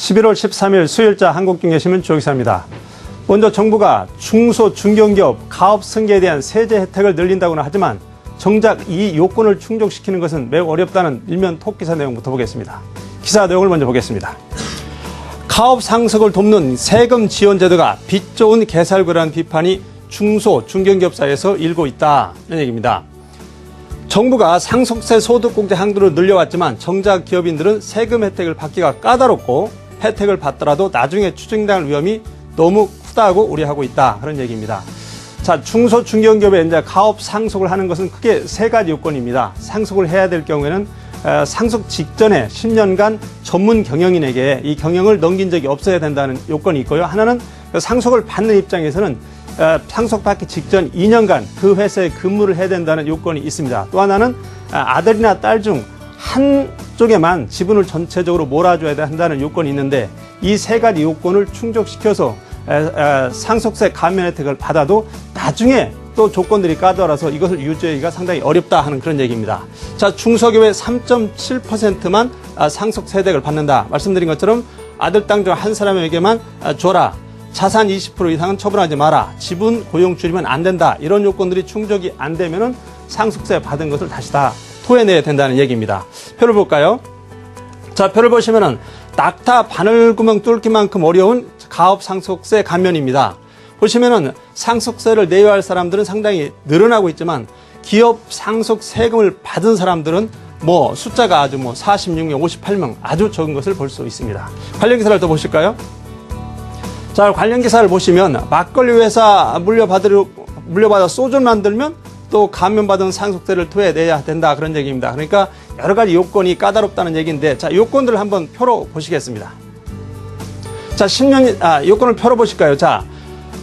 11월 13일 수요일자 한국경제신문 주호기사입니다. 먼저 정부가 중소, 중견기업, 가업 승계에 대한 세제 혜택을 늘린다고는 하지만 정작 이 요건을 충족시키는 것은 매우 어렵다는 일면 톡기사 내용부터 보겠습니다. 기사 내용을 먼저 보겠습니다. 가업 상속을 돕는 세금 지원 제도가 빚 좋은 개살구라는 비판이 중소, 중견기업 사이에서 일고 있다는 얘기입니다. 정부가 상속세 소득공제 한도를 늘려왔지만 정작 기업인들은 세금 혜택을 받기가 까다롭고 혜택을 받더라도 나중에 추징당할 위험이 너무 크다고 우려하고 있다. 그런 얘기입니다. 자, 중소, 중견기업에 이제 가업 상속을 하는 것은 크게 세 가지 요건입니다. 상속을 해야 될 경우에는 상속 직전에 10년간 전문 경영인에게 이 경영을 넘긴 적이 없어야 된다는 요건이 있고요. 하나는 상속을 받는 입장에서는 상속받기 직전 2년간 그 회사에 근무를 해야 된다는 요건이 있습니다. 또 하나는 아들이나 딸 중 한쪽에만 지분을 전체적으로 몰아줘야 한다는 요건이 있는데 이 세 가지 요건을 충족시켜서 상속세 감면 혜택을 받아도 나중에 또 조건들이 까다로워서 이것을 유지하기가 상당히 어렵다 하는 그런 얘기입니다. 자, 중소기업의 3.7%만 상속세 혜택을 받는다. 말씀드린 것처럼 아들, 딸 중 한 사람에게만 줘라. 자산 20% 이상은 처분하지 마라. 지분 고용 줄이면 안 된다. 이런 요건들이 충족이 안 되면은 상속세 받은 것을 다시 다 토해내야 된다는 얘기입니다. 표를 볼까요? 자, 표를 보시면은 낙타 바늘구멍 뚫기만큼 어려운 가업 상속세 감면입니다. 보시면은 상속세를 내야 할 사람들은 상당히 늘어나고 있지만 기업 상속 세금을 받은 사람들은 숫자가 아주 46명, 58명 아주 적은 것을 볼 수 있습니다. 관련 기사를 더 보실까요? 자, 관련 기사를 보시면 막걸리 회사 물려받아 소주 만들면 또 감면받은 상속세를 토해내야 된다 그런 얘기입니다. 그러니까 여러 가지 요건이 까다롭다는 얘기인데 자, 요건들을 한번 표로 보시겠습니다. 자, 10년 요건을 표로 보실까요? 자,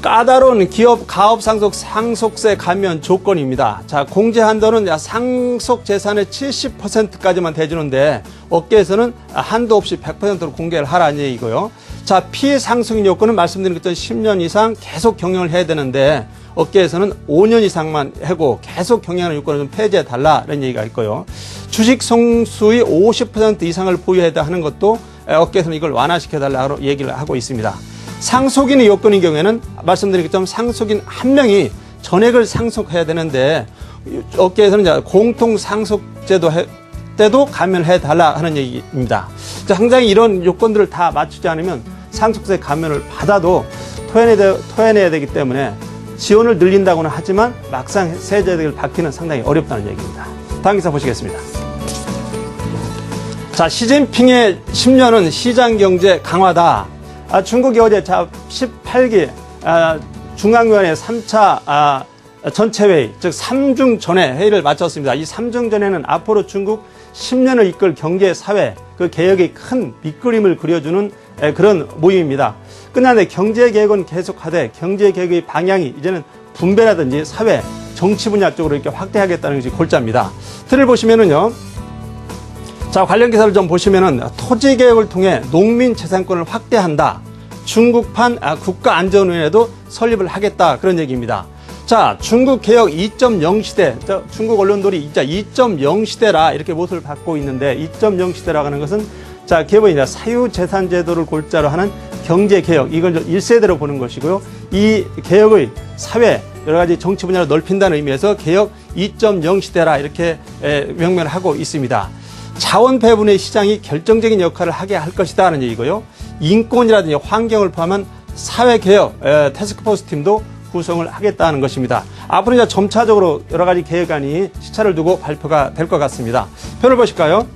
까다로운 기업 가업 상속세 감면 조건입니다. 자, 공제 한도는 상속 재산의 70%까지만 대주는데 업계에서는 한도 없이 100%로 공개를 하라는 얘기고요. 자, 피상속인 요건은 말씀드린 것처럼 10년 이상 계속 경영을 해야 되는데 업계에서는 5년 이상만 하고 계속 경영하는 요건을 좀 폐지해달라는 얘기가 있고요. 주식 성수의 50% 이상을 보유해야 하는 것도 업계에서는 이걸 완화시켜달라고 얘기를 하고 있습니다. 상속인의 요건인 경우에는 말씀드린 것처럼 상속인 한 명이 전액을 상속해야 되는데 업계에서는 이제 공통 상속제도 때도 감면해달라 하는 얘기입니다. 당장에 이런 요건들을 다 맞추지 않으면 상속세 감면을 받아도 토해내야 되기 때문에 지원을 늘린다고는 하지만 막상 세제 혜택을 받기는 상당히 어렵다는 얘기입니다. 다음 기사 보시겠습니다. 자, 시진핑의 10년은 시장경제 강화다. 중국이 어제 18기 중앙위원회 3차 전체회의, 즉 3중 전회 회의를 마쳤습니다. 이 3중 전회는 앞으로 중국 10년을 이끌 경제, 사회, 그 개혁의 큰 밑그림을 그려주는 그런 모임입니다. 끝났는데 경제개혁은 계속하되 경제개혁의 방향이 이제는 분배라든지 사회, 정치 분야 쪽으로 이렇게 확대하겠다는 것이 골자입니다. 틀을 보시면은요. 자, 관련 기사를 좀 보시면은 토지개혁을 통해 농민재산권을 확대한다. 중국판 국가안전위원회도 설립을 하겠다. 그런 얘기입니다. 자, 중국 개혁 2.0 시대, 중국 언론들이 진짜 2.0 시대라 이렇게 못을 받고 있는데 2.0 시대라고 하는 것은 자, 기업은 이제 사유재산제도를 골자로 하는 경제개혁, 이걸 1세대로 보는 것이고요. 이 개혁의 사회, 여러 가지 정치 분야를 넓힌다는 의미에서 개혁 2.0 시대라 이렇게 명명을 하고 있습니다. 자원 배분의 시장이 결정적인 역할을 하게 할 것이다 하는 얘기고요. 인권이라든지 환경을 포함한 사회개혁 태스크포스 팀도 구성을 하겠다는 것입니다. 앞으로 이제 점차적으로 여러 가지 계획안이 시차를 두고 발표가 될 것 같습니다. 표를 보실까요?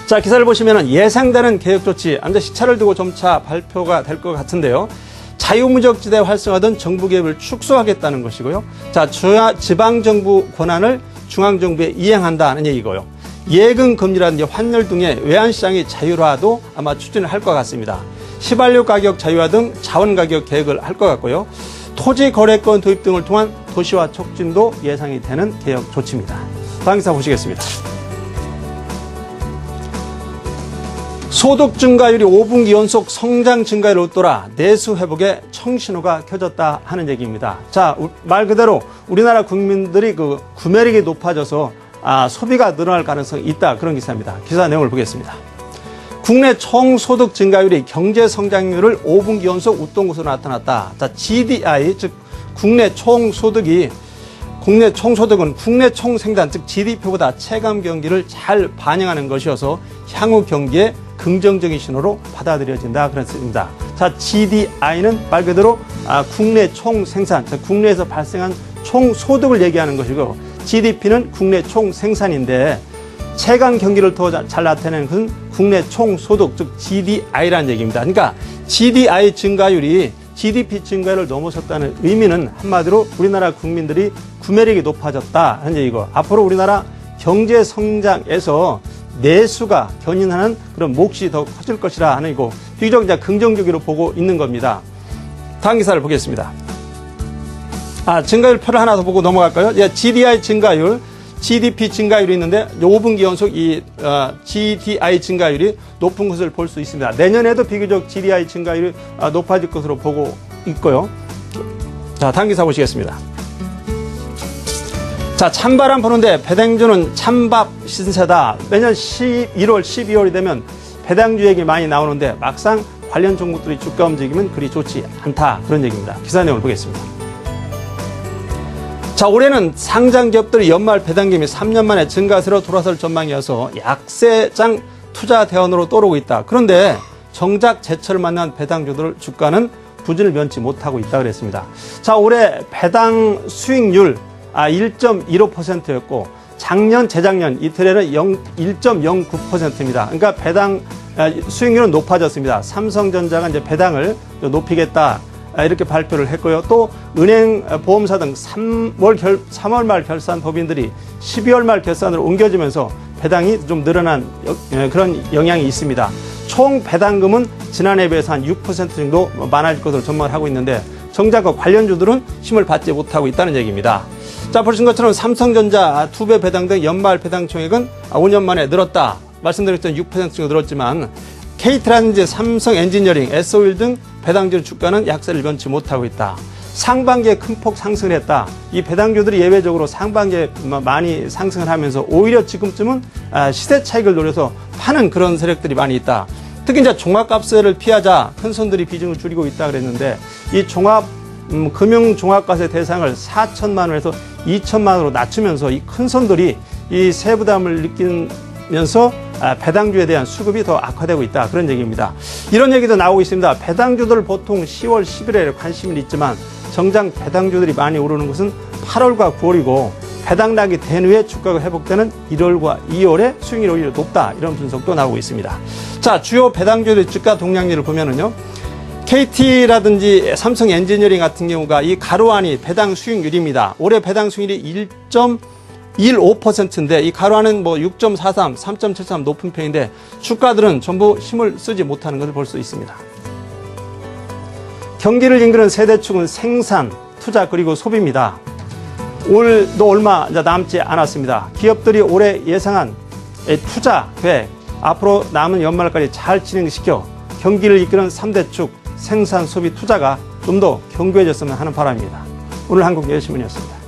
자, 기사를 보시면 예상되는 개혁 조치, 시차를 두고 점차 발표가 될 것 같은데요. 자유무역지대 활성화된 정부 개혁을 축소하겠다는 것이고요. 자, 지방정부 권한을 중앙정부에 이행한다는 얘기고요. 예금 금리라든지 환율 등의 외환시장의 자율화도 아마 추진을 할 것 같습니다. 휘발유 가격 자유화 등 자원 가격 계획을 할 것 같고요. 토지 거래권 도입 등을 통한 도시화 촉진도 예상이 되는 개혁 조치입니다. 다음 기사 보시겠습니다. 소득 증가율이 5분기 연속 성장 증가를 웃돌아 내수 회복에 청신호가 켜졌다 하는 얘기입니다. 자, 말 그대로 우리나라 국민들이 그 구매력이 높아져서 소비가 늘어날 가능성이 있다 그런 기사입니다. 기사 내용을 보겠습니다. 국내 총소득 증가율이 경제 성장률을 5분기 연속 웃돈 것으로 나타났다. 자, GDI, 즉 국내 총소득은 국내 총생산, 즉 GDP보다 체감 경기를 잘 반영하는 것이어서 향후 경기에 긍정적인 신호로 받아들여진다. 그렇습니다. 자, GDI는 말 그대로 국내 총생산, 즉 국내에서 발생한 총소득을 얘기하는 것이고, GDP는 국내 총생산인데 체감 경기를 더 잘 나타내는 것은 국내 총소득, 즉 GDI라는 얘기입니다. 그러니까 GDI 증가율이 GDP 증가율을 넘어섰다는 의미는 한마디로 우리나라 국민들이 구매력이 높아졌다 하는 얘기고, 앞으로 우리나라 경제 성장에서 내수가 견인하는 그런 몫이 더 커질 것이라 하는 이고, 비교적 이제 긍정적으로 보고 있는 겁니다. 다음 기사를 보겠습니다. 증가율 표를 하나 더 보고 넘어갈까요? GDI 증가율, GDP 증가율이 있는데 5분기 연속 이 GDI 증가율이 높은 것을 볼 수 있습니다. 내년에도 비교적 GDI 증가율이 높아질 것으로 보고 있고요. 자, 다음 기사 보시겠습니다. 자, 찬바람 부는데 배당주는 찬밥 신세다. 매년 11월, 12월이 되면 배당주 얘기 많이 나오는데 막상 관련 종목들이 주가 움직임은 그리 좋지 않다. 그런 얘기입니다. 기사 내용을 보겠습니다. 자, 올해는 상장 기업들이 연말 배당금이 3년 만에 증가세로 돌아설 전망이어서 약세장 투자 대원으로 떠오르고 있다. 그런데 정작 제철을 만난 배당주들 주가는 부진을 면치 못하고 있다 그랬습니다. 자, 올해 배당 수익률 1.15%였고 작년, 재작년 이틀에는 1.09%입니다. 그러니까 배당 수익률은 높아졌습니다. 삼성전자가 이제 배당을 높이겠다, 이렇게 발표를 했고요. 또 은행, 보험사 등 3월 말 결산 법인들이 12월 말 결산으로 옮겨지면서 배당이 좀 늘어난 그런 영향이 있습니다. 총 배당금은 지난해에 비해서 한 6% 정도 많아질 것으로 전망을 하고 있는데 정작 관련주들은 힘을 받지 못하고 있다는 얘기입니다. 자, 보신 것처럼 삼성전자 2배 배당 등 연말 배당 총액은 5년 만에 늘었다. 말씀드렸던 6% 정도 늘었지만 KT라든지 삼성 엔지니어링, SO일 등 배당주 주가는 약세를 면치 못하고 있다. 상반기에 큰 폭 상승을 했다. 이 배당주들이 예외적으로 상반기에 많이 상승을 하면서 오히려 지금쯤은 시세 차익을 노려서 파는 그런 세력들이 많이 있다. 특히 이제 종합과세를 피하자 큰 손들이 비중을 줄이고 있다 그랬는데 이 금융 종합과세 대상을 4천만 원에서 2천만 원으로 낮추면서 이 큰 손들이 이 세부담을 느끼면서 배당주에 대한 수급이 더 악화되고 있다. 그런 얘기입니다. 이런 얘기도 나오고 있습니다. 배당주들 보통 10월, 11월에 관심이 있지만 정작 배당주들이 많이 오르는 것은 8월과 9월이고 배당락이 된 후에 주가가 회복되는 1월과 2월에 수익률이 오히려 높다. 이런 분석도 나오고 있습니다. 자, 주요 배당주의 주가 동향률을 보면은요. KT라든지 삼성 엔지니어링 같은 경우가 이 가로안이 배당 수익률입니다. 올해 배당 수익률이 1.15%인데 이 가로안은 6.43, 3.73 높은 편인데 주가들은 전부 힘을 쓰지 못하는 것을 볼 수 있습니다. 경기를 이끄는 세대축은 생산, 투자 그리고 소비입니다. 올도 얼마 남지 않았습니다. 기업들이 올해 예상한 투자 계획 앞으로 남은 연말까지 잘 진행시켜 경기를 이끄는 3대축 생산, 소비, 투자가 좀 더 견고해졌으면 하는 바람입니다. 오늘 한국경제신문이었습니다.